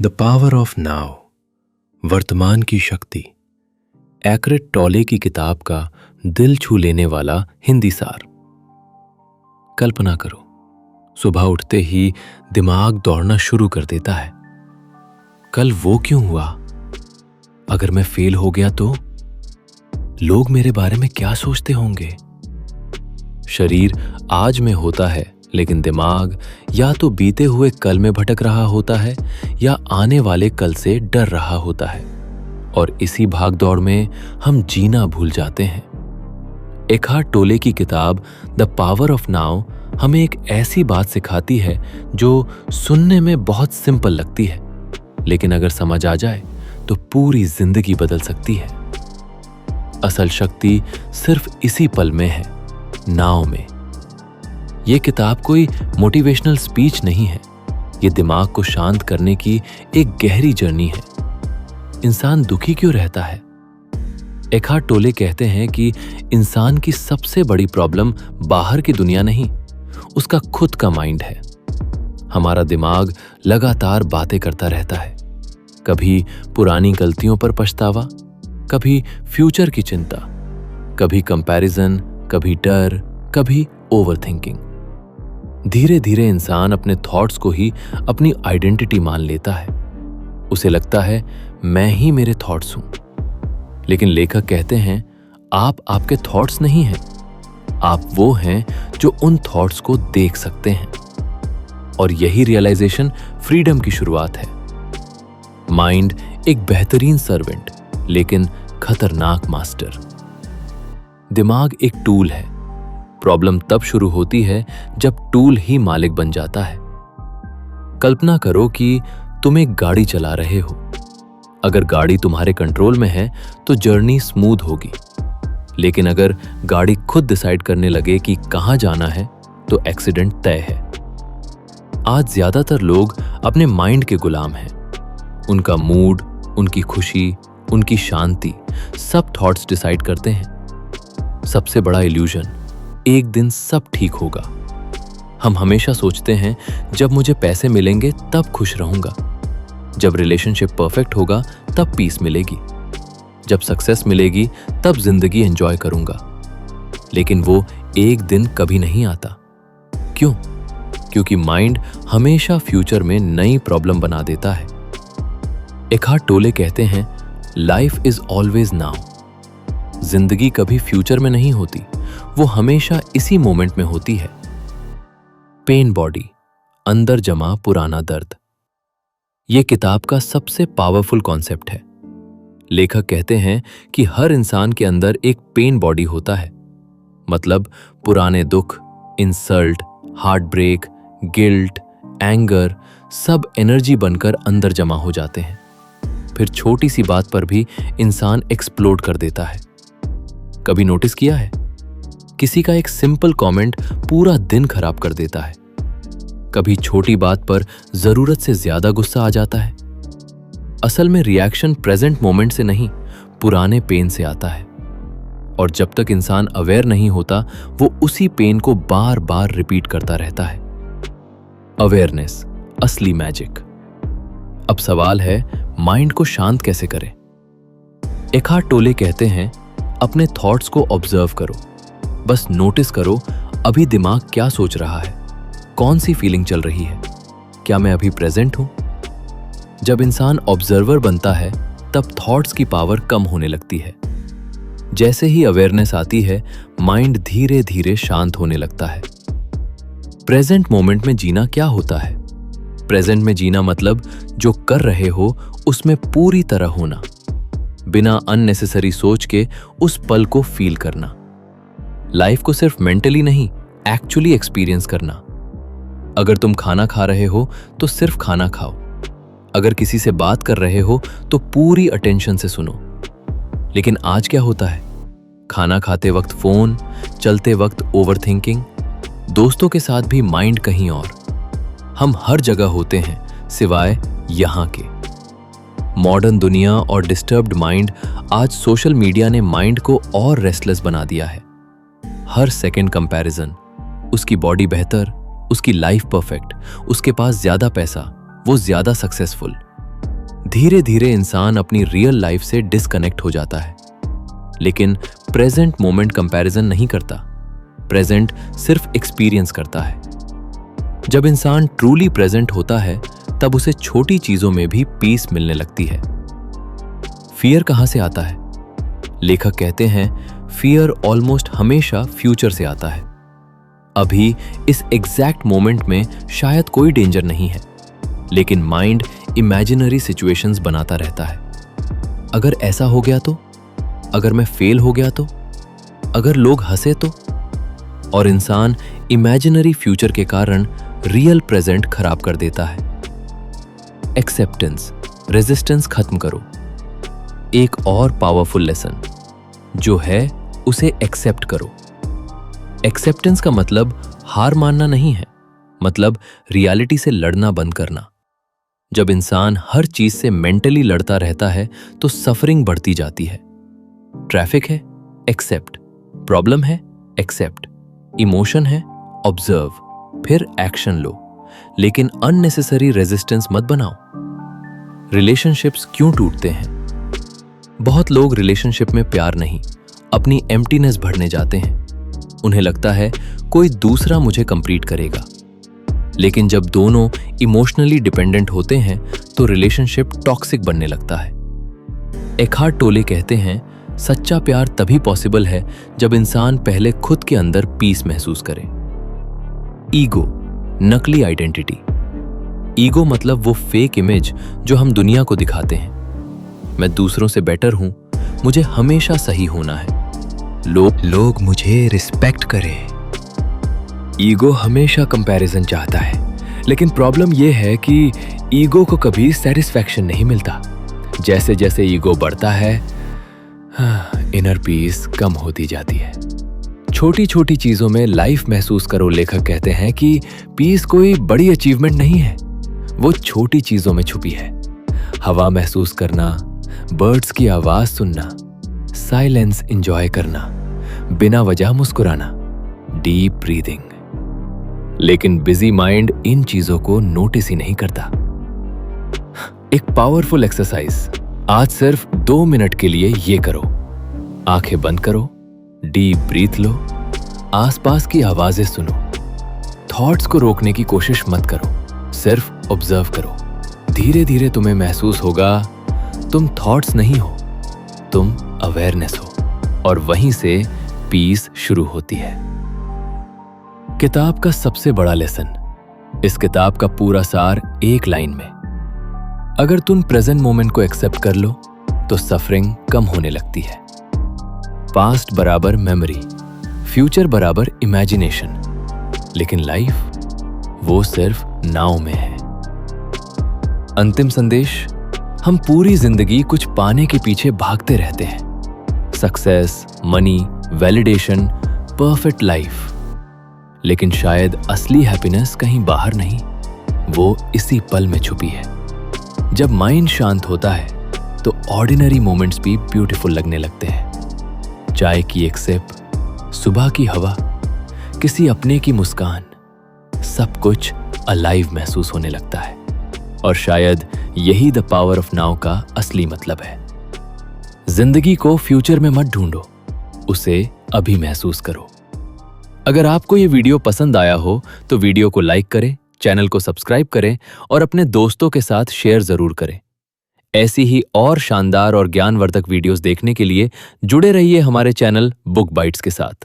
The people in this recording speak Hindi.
द पावर ऑफ नाउ, वर्तमान की शक्ति। एकरेट टॉले की किताब का दिल छू लेने वाला हिंदी सार। कल्पना करो, सुबह उठते ही दिमाग दौड़ना शुरू कर देता है। कल वो क्यों हुआ? अगर मैं फेल हो गया तो? लोग मेरे बारे में क्या सोचते होंगे? शरीर आज में होता है, लेकिन दिमाग या तो बीते हुए कल में भटक रहा होता है या आने वाले कल से डर रहा होता है। और इसी भागदौड़ में हम जीना भूल जाते हैं। एखार्ट टोले की किताब द पावर ऑफ नाउ हमें एक ऐसी बात सिखाती है जो सुनने में बहुत सिंपल लगती है, लेकिन अगर समझ आ जाए तो पूरी जिंदगी बदल सकती है। असल शक्ति सिर्फ इसी पल में है, नाव में। यह किताब कोई मोटिवेशनल स्पीच नहीं है, यह दिमाग को शांत करने की एक गहरी जर्नी है। इंसान दुखी क्यों रहता है? एखार्ट टोले कहते हैं कि इंसान की सबसे बड़ी प्रॉब्लम बाहर की दुनिया नहीं, उसका खुद का माइंड है। हमारा दिमाग लगातार बातें करता रहता है, कभी पुरानी गलतियों पर पछतावा, कभी फ्यूचर की चिंता, कभी कंपैरिजन, कभी डर, कभी ओवरथिंकिंग। धीरे धीरे इंसान अपने थॉट्स को ही अपनी आइडेंटिटी मान लेता है। उसे लगता है मैं ही मेरे थॉट्स हूं। लेकिन लेखक कहते हैं आप आपके थॉट्स नहीं हैं, आप वो हैं जो उन थॉट्स को देख सकते हैं। और यही रियलाइजेशन फ्रीडम की शुरुआत है। माइंड एक बेहतरीन सर्वेंट, लेकिन खतरनाक मास्टर। दिमाग एक टूल है। प्रॉब्लम तब शुरू होती है जब टूल ही मालिक बन जाता है। कल्पना करो कि तुम एक गाड़ी चला रहे हो। अगर गाड़ी तुम्हारे कंट्रोल में है तो जर्नी स्मूथ होगी, लेकिन अगर गाड़ी खुद डिसाइड करने लगे कि कहां जाना है तो एक्सीडेंट तय है। आज ज्यादातर लोग अपने माइंड के गुलाम हैं। उनका मूड, उनकी खुशी, उनकी शांति सब थॉट्स डिसाइड करते हैं। सबसे बड़ा इल्यूजन, एक दिन सब ठीक होगा। हम हमेशा सोचते हैं जब मुझे पैसे मिलेंगे तब खुश रहूंगा, जब रिलेशनशिप परफेक्ट होगा तब पीस मिलेगी, जब सक्सेस मिलेगी तब जिंदगी एंजॉय करूंगा। लेकिन वो एक दिन कभी नहीं आता। क्यों? क्योंकि माइंड हमेशा फ्यूचर में नई प्रॉब्लम बना देता है। एखार्ट टोले कहते हैं लाइफ इज ऑलवेज नाउ। जिंदगी कभी फ्यूचर में नहीं होती, वो हमेशा इसी मोमेंट में होती है। पेन बॉडी, अंदर जमा पुराना दर्द। यह किताब का सबसे पावरफुल कॉन्सेप्ट है। लेखक कहते हैं कि हर इंसान के अंदर एक पेन बॉडी होता है। मतलब पुराने दुख, insult, heart break, guilt, anger सब एनर्जी बनकर अंदर जमा हो जाते हैं। फिर छोटी सी बात पर भी इंसान एक्सप्लोड कर देता है। कभी नोटिस किया है? किसी का एक सिंपल कमेंट पूरा दिन खराब कर देता है। कभी छोटी बात पर जरूरत से ज्यादा गुस्सा आ जाता है। असल में रिएक्शन प्रेजेंट मोमेंट से नहीं, पुराने पेन से आता है। और जब तक इंसान अवेयर नहीं होता, वो उसी पेन को बार बार रिपीट करता रहता है। अवेयरनेस, असली मैजिक। अब सवाल है, माइंड को शांत कैसे करें? एखार्ट टोले कहते हैं अपने थॉट्स को ऑब्जर्व करो। बस नोटिस करो अभी दिमाग क्या सोच रहा है, कौन सी फीलिंग चल रही है, क्या मैं अभी प्रेजेंट हूं? जब इंसान ऑब्जर्वर बनता है तब थॉट्स की पावर कम होने लगती है। जैसे ही अवेयरनेस आती है, माइंड धीरे धीरे शांत होने लगता है। प्रेजेंट मोमेंट में जीना क्या होता है? प्रेजेंट में जीना मतलब जो कर रहे हो उसमें पूरी तरह होना, बिना अननेसेसरी सोच के उस पल को फील करना। लाइफ को सिर्फ मेंटली नहीं, एक्चुअली एक्सपीरियंस करना। अगर तुम खाना खा रहे हो तो सिर्फ खाना खाओ। अगर किसी से बात कर रहे हो तो पूरी अटेंशन से सुनो। लेकिन आज क्या होता है? खाना खाते वक्त फोन, चलते वक्त ओवरथिंकिंग, दोस्तों के साथ भी माइंड कहीं और। हम हर जगह होते हैं सिवाय यहां के। मॉडर्न दुनिया और डिस्टर्ब्ड माइंड, आज सोशल मीडिया ने माइंड को और रेस्टलेस बना दिया है। हर सेकंड कंपैरिजन, उसकी बॉडी बेहतर, उसकी लाइफ परफेक्ट, उसके पास ज्यादा पैसा, वो ज्यादा सक्सेसफुल। धीरे धीरे इंसान अपनी रियल लाइफ से डिस्कनेक्ट हो जाता है, लेकिन प्रेजेंट मोमेंट कंपैरिजन नहीं करता, प्रेजेंट सिर्फ एक्सपीरियंस करता है। जब इंसान ट्रूली प्रेजेंट होता है तब उसे छोटी चीजों में भी पीस मिलने लगती है। फियर कहां से आता है? लेखक कहते हैं फियर ऑलमोस्ट हमेशा फ्यूचर से आता है। अभी इस एग्जैक्ट मोमेंट में शायद कोई डेंजर नहीं है, लेकिन माइंड इमेजिनरी सिचुएशंस बनाता रहता है। अगर ऐसा हो गया तो, अगर मैं फेल हो गया तो, अगर लोग हंसे तो, और इंसान इमेजिनरी फ्यूचर के कारण रियल प्रेजेंट खराब कर देता है। एक्सेप्टेंस, रेजिस्टेंस खत्म करो। एक और पावरफुल लेसन जो है उसे एक्सेप्ट करो। एक्सेप्टेंस का मतलब हार मानना नहीं है, मतलब रियलिटी से लड़ना बंद करना। जब इंसान हर चीज से मेंटली लड़ता रहता है तो सफरिंग बढ़ती जाती है। ट्रैफिक है, एक्सेप्ट। प्रॉब्लम है, एक्सेप्ट। इमोशन है, ऑब्जर्व, फिर एक्शन लो, लेकिन अननेसेसरी रेजिस्टेंस मत बनाओ। रिलेशनशिप्स क्यों टूटते हैं? बहुत लोग रिलेशनशिप में प्यार नहीं, अपनी एम्प्टीनेस भरने जाते हैं। उन्हें लगता है कोई दूसरा मुझे कंप्लीट करेगा, लेकिन जब दोनों इमोशनली डिपेंडेंट होते हैं तो रिलेशनशिप टॉक्सिक बनने लगता है। एखार्ट टोले कहते हैं सच्चा प्यार तभी पॉसिबल है जब इंसान पहले खुद के अंदर पीस महसूस करे। ईगो, नकली आइडेंटिटी। ईगो मतलब वो फेक इमेज जो हम दुनिया को दिखाते हैं। मैं दूसरों से बेटर हूं, मुझे हमेशा सही होना है, लोग मुझे रिस्पेक्ट करें। ईगो हमेशा कंपैरिजन चाहता है, लेकिन प्रॉब्लम यह है कि ईगो को कभी सेटिस्फैक्शन नहीं मिलता। जैसे जैसे ईगो बढ़ता है, इनर पीस कम होती जाती है। छोटी छोटी चीजों में लाइफ महसूस करो। लेखक कहते हैं कि पीस कोई बड़ी अचीवमेंट नहीं है, वो छोटी चीजों में छुपी है। हवा महसूस करना, बर्ड्स की आवाज सुनना, साइलेंस एंजॉय करना, बिना वजह मुस्कुराना, डीप ब्रीदिंग। लेकिन बिजी माइंड इन चीजों को नोटिस ही नहीं करता। एक पावरफुल एक्सरसाइज, आज सिर्फ 2 मिनट के लिए ये करो। आंखें बंद करो, डीप ब्रीथ लो, आसपास की आवाजें सुनो। थॉट्स को रोकने की कोशिश मत करो, सिर्फ ऑब्जर्व करो। धीरे धीरे तुम्हें महसूस होगा तुम थॉट्स नहीं हो, तुम अवेयरनेस हो, और वहीं से पीस शुरू होती है। किताब का सबसे बड़ा लेसन, इस किताब का पूरा सार एक लाइन में। अगर तुम प्रेजेंट मोमेंट को एक्सेप्ट कर लो तो सफरिंग कम होने लगती है। पास्ट बराबर मेमोरी, फ्यूचर बराबर इमेजिनेशन, लेकिन लाइफ वो सिर्फ नाउ में है। अंतिम संदेश, हम पूरी जिंदगी कुछ पाने के पीछे भागते रहते हैं। Success, money, validation, perfect life, लेकिन शायद असली हैप्पीनेस कहीं बाहर नहीं, वो इसी पल में छुपी है। जब माइंड शांत होता है तो ऑर्डिनरी मोमेंट्स भी ब्यूटीफुल लगने लगते हैं। चाय की एक सिप, सुबह की हवा, किसी अपने की मुस्कान, सब कुछ अलाइव महसूस होने लगता है। और शायद यही द पावर ऑफ नाउ का असली मतलब है। जिंदगी को फ्यूचर में मत ढूंढो, उसे अभी महसूस करो। अगर आपको ये वीडियो पसंद आया हो तो वीडियो को लाइक करें, चैनल को सब्सक्राइब करें और अपने दोस्तों के साथ शेयर जरूर करें। ऐसी ही और शानदार और ज्ञानवर्धक वीडियोस देखने के लिए जुड़े रहिए हमारे चैनल बुक बाइट्स के साथ।